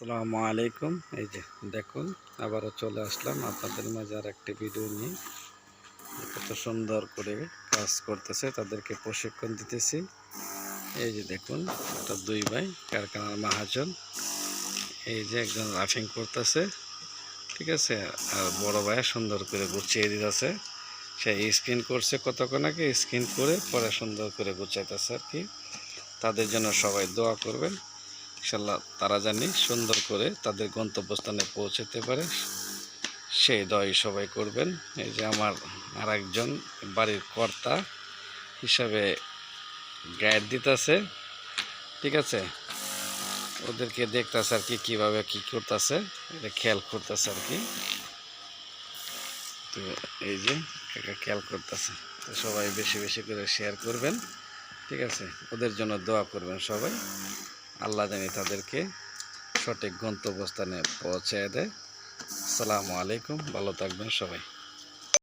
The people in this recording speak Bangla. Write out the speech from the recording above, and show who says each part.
Speaker 1: আসসালামু আলাইকুম। এই যে দেখুন, আবারও চলে আসলাম আপনাদের মাঝে আর একটি ভিডিও নিয়ে। কত সুন্দর করে কাজ করতেছে, তাদেরকে প্রশিক্ষণ দিতেছি। এই যে দেখুন, এটা দুই ভাই কারখানার মহাজন। এই যে একজন রাফিং করতেছে, ঠিক আছে, আর বড় ভাই সুন্দর করে গুছিয়ে দিতেছে। সে স্ক্রিন করছে কতক্ষণাকে, স্ক্রিন করে পরে সুন্দর করে গুছাইতেছে আর কি। তাদের জন্য সবাই দোয়া করবেন, ইনশাল্লাহ তারা জানি সুন্দর করে তাদের গন্তব্যস্থানে পৌঁছাতে পারে, সেই দয় সবাই করবেন। এই যে আমার আর একজন বাড়ির কর্তা হিসাবে গাইড দিতেছে, ঠিক আছে, ওদেরকে দেখতেছে আর কি কীভাবে কী করতেছে, এটা খেয়াল করতেছে আর কি। তো এই যে খেয়াল করতেছে, তো সবাই বেশি বেশি করে শেয়ার করবেন, ঠিক আছে, ওদের জন্য দোয়া করবেন সবাই। আল্লাহ জানি তাদেরকে সঠিক গন্তব্যস্থানে পৌঁছায় দেয়। আসসালামু আলাইকুম, ভালো থাকবেন সবাই।